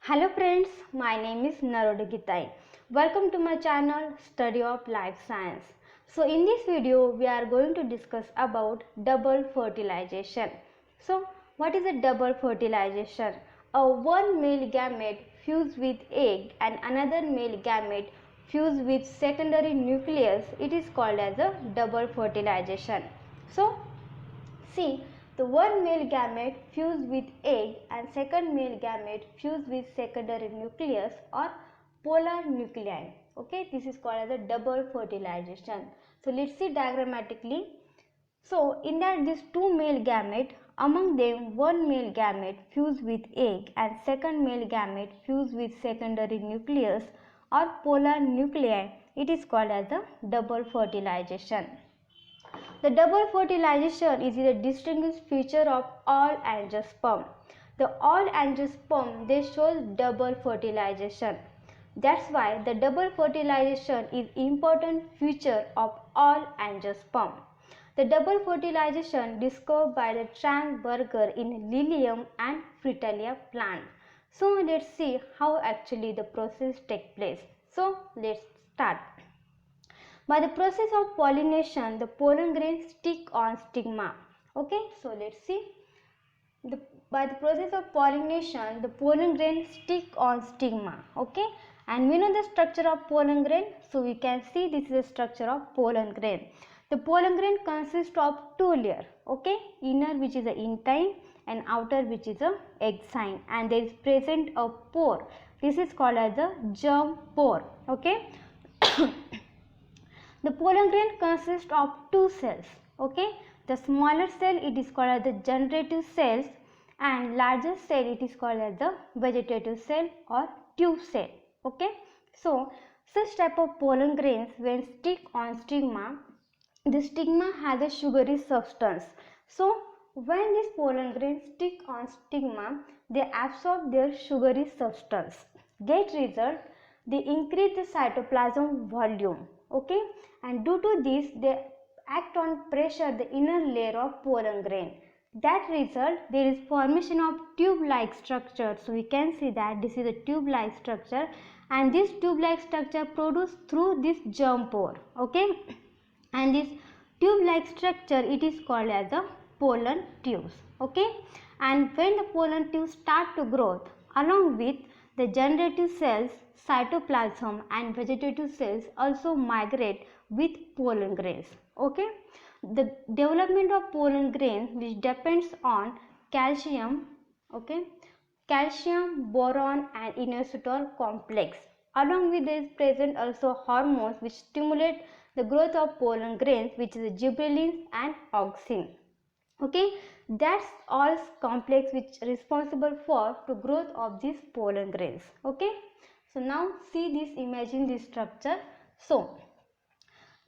Hello friends, my name is Narode Gitai. Welcome to my channel Study of Life Science. So in this video we are going to discuss about double fertilization. So what is a double fertilization? A one male gamete fused with egg and another male gamete fused with secondary nucleus, it is called as a double fertilization. So see, the one male gamete fused with egg and second male gamete fused with secondary nucleus or polar nuclei. Okay, this is called as a double fertilization. So let's see diagrammatically. So in that these two male gamete, among them one male gamete fused with egg and second male gamete fused with secondary nucleus or polar nuclei, it is called as a double fertilization. The double fertilization is a distinguished feature of all angiosperm. The all angiosperm they show double fertilization. That's why the double fertilization is important feature of all angiosperm. The double fertilization discovered by the Tranberger in Lilium and Fritillaria plant. So let's see how actually the process takes place. So let's start. By the process of pollination, the pollen grains stick on stigma. Okay, so let's see. By the process of pollination, the pollen grains stick on stigma. Okay, and we know the structure of pollen grain. So we can see this is the structure of pollen grain. The pollen grain consists of two layers. Okay, inner which is the intine and outer which is a exine, and there is present a pore. This is called as a germ pore. Okay. The pollen grain consists of two cells. Okay, the smaller cell it is called as the generative cells, and larger cell it is called as the vegetative cell or tube cell. Okay, so such type of pollen grains when stick on stigma, the stigma has a sugary substance. So when these pollen grains stick on stigma, they absorb their sugary substance. Get result, they increase the cytoplasm volume. Okay, and due to this they act on pressure the inner layer of pollen grain. That result there is formation of tube like structure. So we can see that this is a tube like structure, and this tube like structure produced through this germ pore. Okay, and this tube like structure it is called as a pollen tubes. Okay, and when the pollen tubes start to grow, along with the generative cells, cytoplasm and vegetative cells also migrate with pollen grains. Okay, the development of pollen grains which depends on calcium, okay, calcium, boron and inositol complex. Along with this present also hormones which stimulate the growth of pollen grains, which is gibberellins and auxin. Okay, that's all complex which responsible for the growth of these pollen grains. Okay, so now see this, imagine this structure. So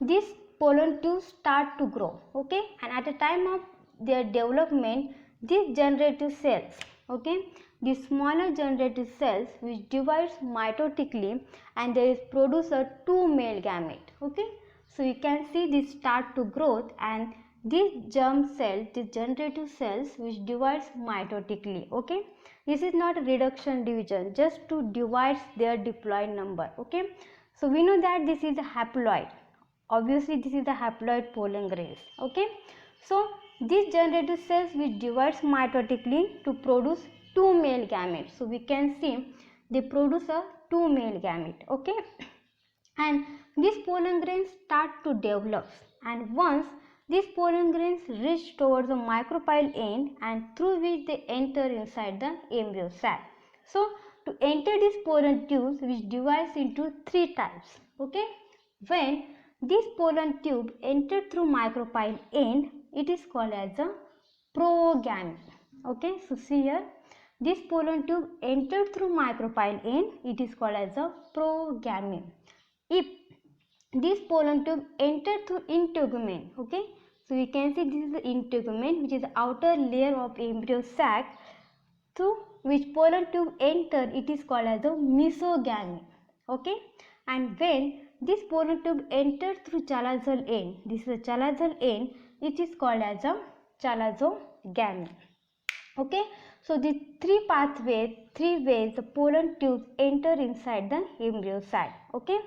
these pollen tubes start to grow. Okay, and at the time of their development, these generative cells, okay, the smaller generative cells which divides mitotically, and there is produce a two male gamete. Okay, so you can see this start to growth, and this germ cell, the generative cells which divides mitotically. Okay, this is not a reduction division, just to divide their diploid number. Okay, so we know that this is a haploid. Obviously this is the haploid pollen grains. Okay, so these generative cells which divides mitotically to produce two male gametes. So we can see they produce a two male gamete. Okay, and these pollen grains start to develop, and once these pollen grains reach towards the micropyle end, and through which they enter inside the embryo sac. So to enter these pollen tubes which divides into three types. Okay, when this pollen tube entered through micropyle end, it is called as a progamy. Okay, so see here, this pollen tube entered through micropyle end, it is called as a progamy. If this pollen tube entered through integument, okay, so we can see this is the integument, which is the outer layer of embryo sac through which pollen tube enter, it is called as a mesogamy. Okay, and when this pollen tube entered through chalazal end, this is the chalazal end, it is called as a chalazogamy. Okay, So the three ways the pollen tubes enter inside the embryo sac. Okay,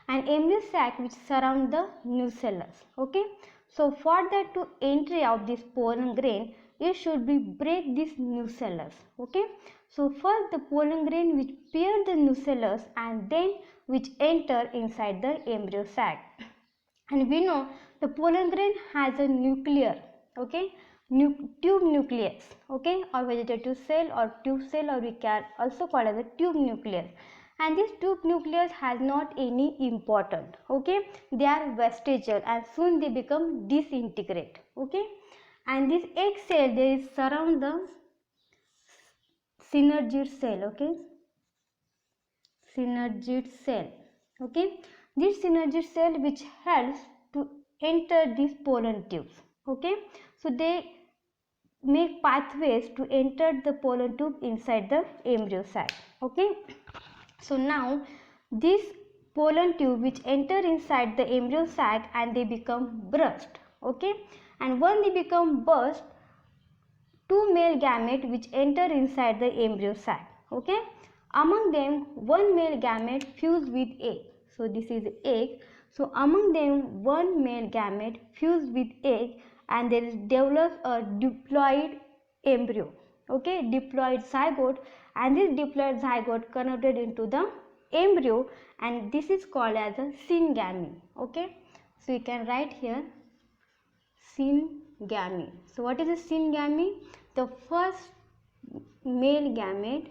and embryo sac which surround the nucellus. Okay, so for that to entry of this pollen grain, it should be break this nucellus. Okay, so first the pollen grain which pierce the nucellus and then which enter inside the embryo sac. And we know the pollen grain has a nuclear, okay, tube nucleus, okay, or vegetative cell or tube cell, or we can also call as a tube nucleus. And this tube nucleus has not any important, okay, they are vestigial and soon they become disintegrate, okay. And this egg cell there is surround the synergid cell, okay, synergid cell, okay. This synergid cell which helps to enter these pollen tubes, okay. So they make pathways to enter the pollen tube inside the embryo sac, okay. So now this pollen tube which enter inside the embryo sac and they become burst, okay. And when they become burst, two male gamete which enter inside the embryo sac, okay. Among them one male gamete fuse with egg. So this is egg. So among them one male gamete fuse with egg and there is develops a diploid embryo, okay, diploid zygote, and this diploid zygote converted into the embryo and this is called as a syngamy, okay. So you can write here syngamy. So what is a syngamy? The first male gamete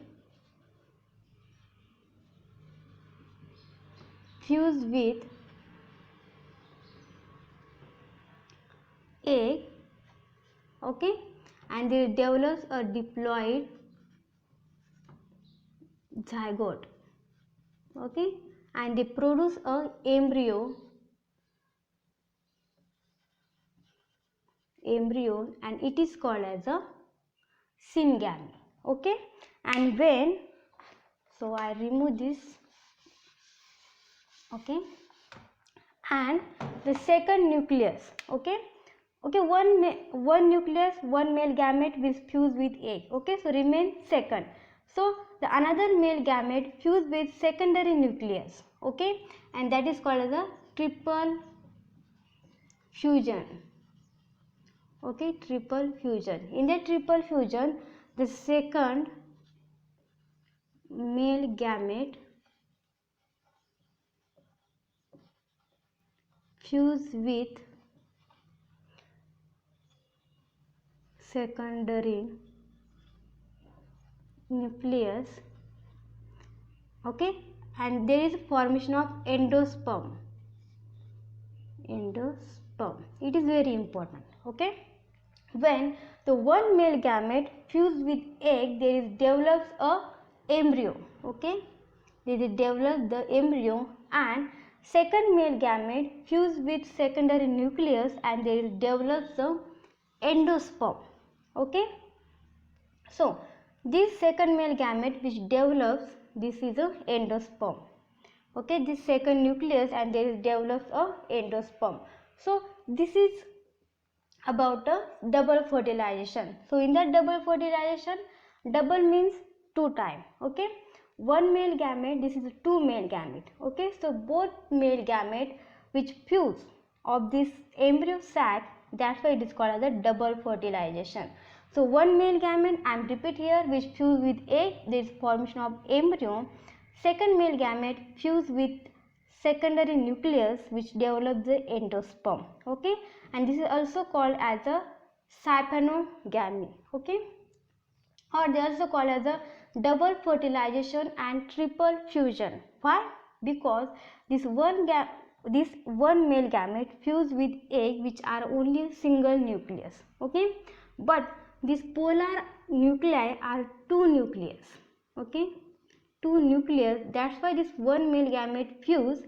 fuse with egg, okay, and it develops a diploid zygote, okay, and they produce a embryo and it is called as a syngamy, okay. And when, so I remove this, okay, and the second nucleus, okay, one nucleus, one male gamete will fuse with egg, okay, so remain second. So the another male gamete fuse with secondary nucleus, okay, and that is called as a triple fusion, okay, triple fusion. In the triple fusion, the second male gamete fuse with secondary nucleus, okay, and there is formation of endosperm. It is very important, okay. When the one male gamete fuse with egg, there is develops a embryo, okay, there is develop the embryo, and second male gamete fuse with secondary nucleus and there is develops the endosperm, okay. So this second male gamete which develops, this is a endosperm, okay, this second nucleus and there is develops a endosperm. So this is about a double fertilization. So in that double fertilization, double means two time, okay, one male gamete, this is two male gamete, okay. So both male gamete which fuse of this embryo sac, that's why it is called as a double fertilization. So one male gamete, I am repeat here, which fuse with egg, there is formation of embryo. Second male gamete fuse with secondary nucleus which develops the endosperm, okay, and this is also called as a saphenogamy, okay, or they also called as a double fertilization and triple fusion. Why? Because this one male gamete fuse with egg which are only single nucleus, okay, but these polar nuclei are two nucleus, okay, two nucleus, that's why this one male gamete fuse,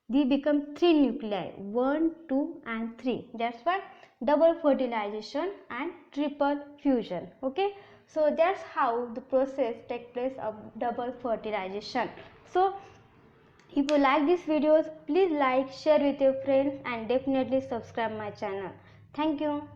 they become three nuclei, 1, 2 and 3, that's why double fertilization and triple fusion, okay. So that's how the process takes place of double fertilization. So if you like these videos, please like, share with your friends and definitely subscribe my channel. Thank you.